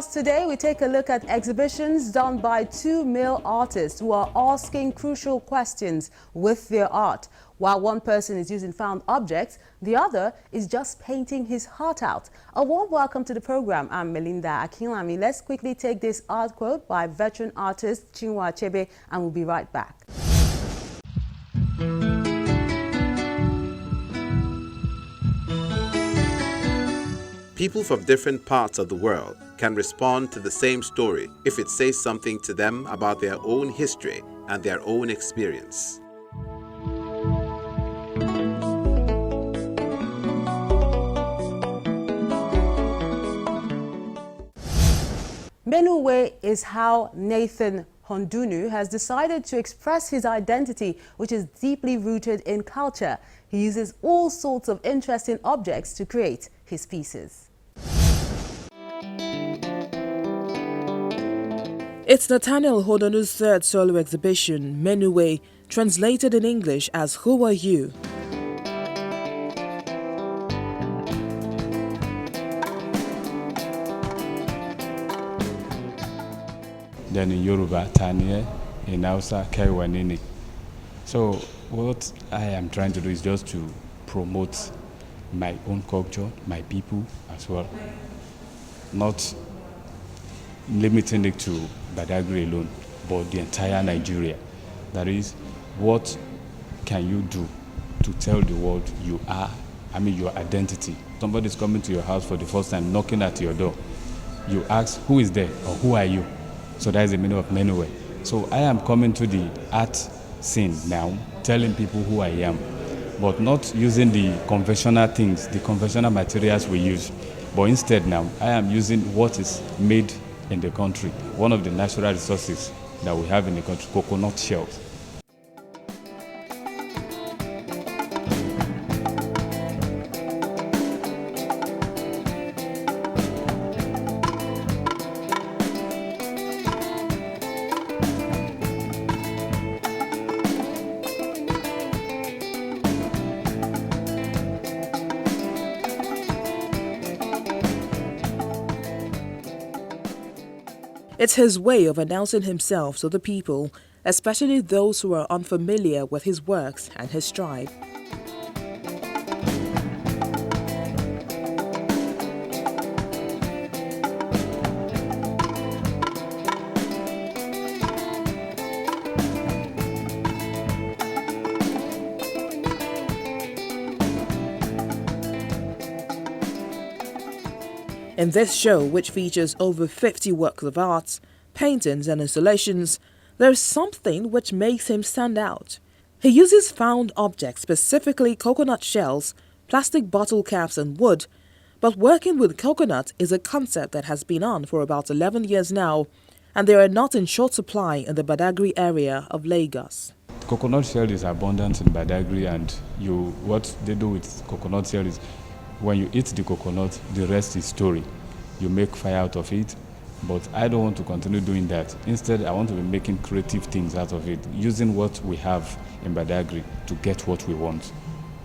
house today, we take a look at exhibitions done by two male artists who are asking crucial questions with their art. While one person is using found objects, the other is just painting his heart out. A warm welcome to the program. I'm Melinda Akinlami. Let's quickly take this art quote by veteran artist Chinua Achebe, and we'll be right back. People from different parts of the world can respond to the same story if it says something to them about their own history and their own experience. Menuwe is how Nathan Hodonu has decided to express his identity, which is deeply rooted in culture. He uses all sorts of interesting objects to create his pieces. It's Nathaniel Hodonu's third solo exhibition, Menuwe, translated in English as Who Are You? Then in Yoruba, Tanye, in Hausa, Kaiwanini. So what I am trying to do is just to promote my own culture, my people as well. Not limiting it to Badagry alone, but the entire Nigeria. That is, what can you do to tell the world you are, your identity? Somebody's coming to your house for the first time, knocking at your door. You ask, who is there or who are you? So that is the meaning of Menuwe. So I am coming to the art scene now, telling people who I am, but not using the conventional things, the conventional materials we use. But instead now, I am using what is made in the country. One of the natural resources that we have in the country, coconut shells. It's his way of announcing himself to the people, especially those who are unfamiliar with his works and his strive. In this show, which features over 50 works of art, paintings and installations, there's something which makes him stand out. He uses found objects, specifically coconut shells, plastic bottle caps and wood, but working with coconut is a concept that has been on for about 11 years now, and they are not in short supply in the Badagry area of Lagos. Coconut shell is abundant in Badagry, and what they do with coconut shell is when you eat the coconut, the rest is story. You make fire out of it, but I don't want to continue doing that. Instead, I want to be making creative things out of it, using what we have in Badagry to get what we want.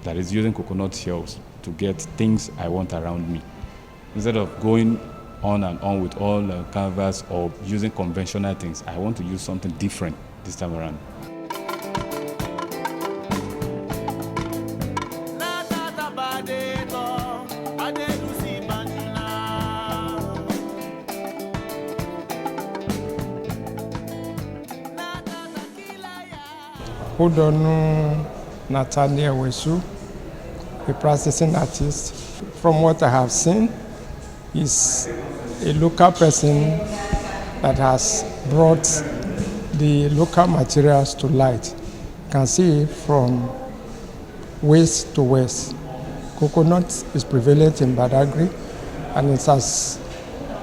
That is, using coconut shells to get things I want around me. Instead of going on and on with all canvas or using conventional things, I want to use something different this time around. Hodonu Nathaniel, a practicing artist. From what I have seen, he's a local person that has brought the local materials to light. You can see from west to west. Coconut is prevalent in Badagry, and it has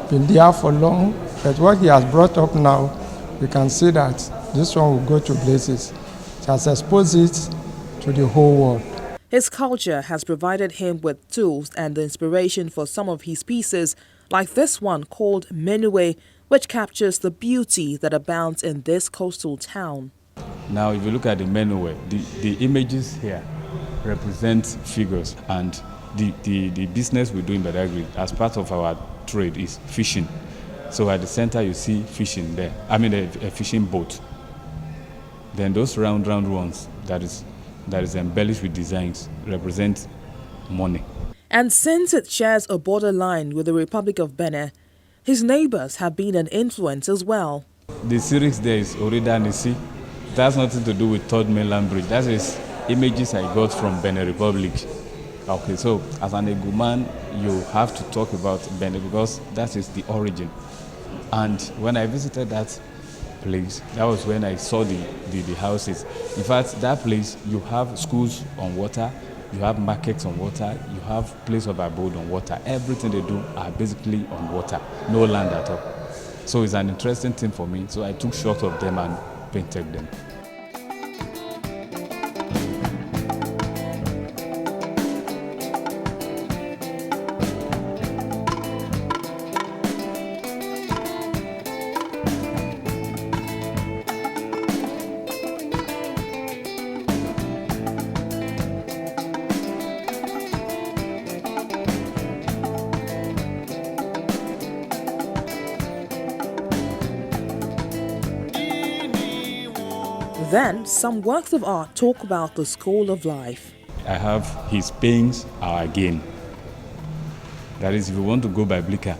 been there for long. But what he has brought up now, you can see that this one will go to places. It has exposed it to the whole world. His culture has provided him with tools and the inspiration for some of his pieces, like this one called Menuwe, which captures the beauty that abounds in this coastal town. Now, if you look at the Menuwe, the images here represent figures, and the business we do in Badagry as part of our trade is fishing. So at the center, you see fishing there. I mean, a fishing boat. Then those round ones that is embellished with designs represent money. And since it shares a borderline with the Republic of Benin, his neighbors have been an influence as well. The series there is Orida Nisi. That's nothing to do with Third Mainland Bridge. That is images I got from Benin Republic. Okay, so as an Eguman, you have to talk about Benin because that is the origin. And when I visited that place, that was when I saw the houses. In fact, that place, you have schools on water, you have markets on water, you have place of abode on water. Everything they do are basically on water, no land at all. So it's an interesting thing for me. So I took shots of them and painted them. Then, some works of art talk about the school of life. I have his pains are gain. That is, if you want to go biblical,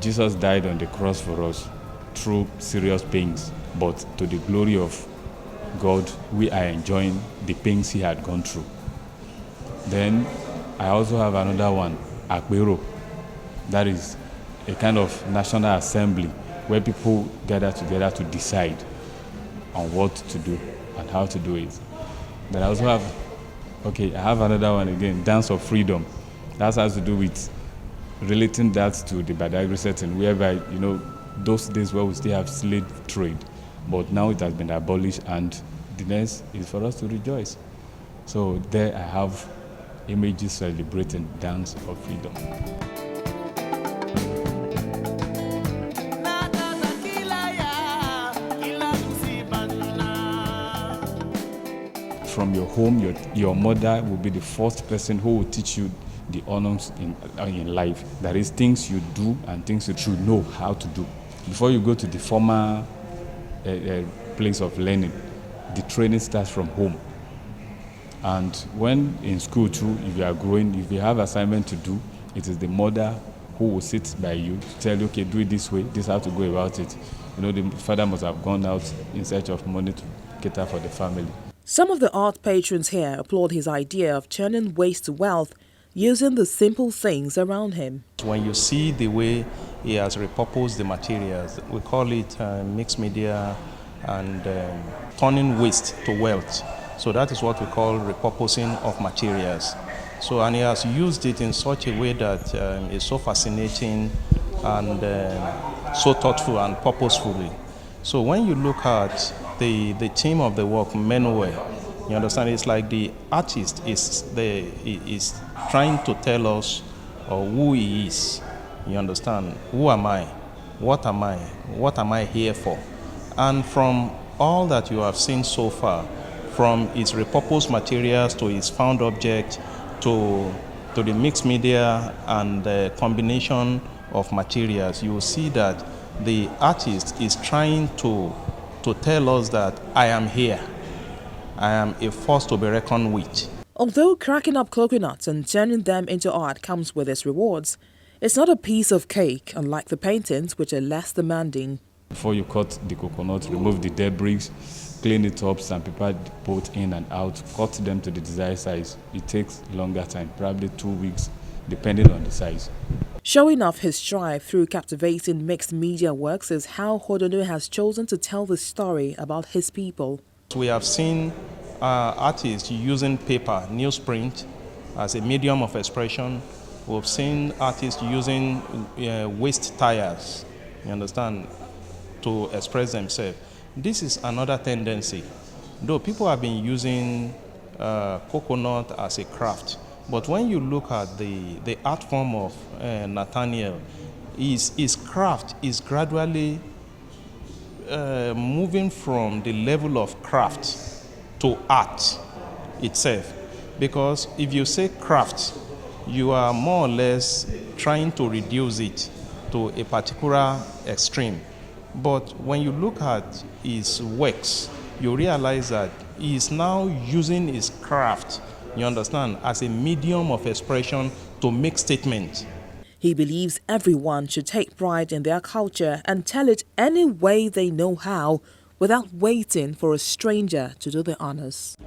Jesus died on the cross for us through serious pains, but to the glory of God, we are enjoying the pains he had gone through. Then I also have another one, Akbero. That is a kind of national assembly where people gather together to decide on what to do and how to do it. Then I also have, I have another one again, Dance of Freedom. That has to do with relating that to the Badagry setting, whereby, those days where we still have slave trade, but now it has been abolished and the next is for us to rejoice. So there I have images celebrating Dance of Freedom. From your home, your mother will be the first person who will teach you the honors in life. That is, things you do and things you should know how to do. Before you go to the former place of learning, the training starts from home. And when in school too, if you are growing, if you have assignment to do, it is the mother who will sit by you to tell you, okay, do it this way, this is how to go about it. The father must have gone out in search of money to cater for the family. Some of the art patrons here applaud his idea of turning waste to wealth using the simple things around him. When you see the way he has repurposed the materials, we call it mixed media and turning waste to wealth. So that is what we call repurposing of materials. So, and he has used it in such a way that is so fascinating and so thoughtful and purposefully. So when you look at the theme of the work, Menuwe, you understand, it's like the artist is trying to tell us who he is. You understand? Who am I? What am I? What am I here for? And from all that you have seen so far, from its repurposed materials to its found object to the mixed media and the combination of materials, you will see that the artist is trying to tell us that I am here. I am a force to be reckoned with. Although cracking up coconuts and turning them into art comes with its rewards, it's not a piece of cake, unlike the paintings, which are less demanding. Before you cut the coconut, remove the debris, clean it up, sandpaper the both in and out, cut them to the desired size. It takes longer time, probably 2 weeks, depending on the size. Showing off his strive through captivating mixed media works is how Hodonu has chosen to tell the story about his people. We have seen artists using paper, newsprint, as a medium of expression. We've seen artists using waste tires, you understand, to express themselves. This is another tendency. Though people have been using coconut as a craft, but when you look at the art form of Nathaniel, his craft is gradually moving from the level of craft to art itself. Because if you say craft, you are more or less trying to reduce it to a particular extreme. But when you look at his works, you realize that he is now using his craft, you understand, as a medium of expression to make statements. He believes everyone should take pride in their culture and tell it any way they know how, without waiting for a stranger to do the honors.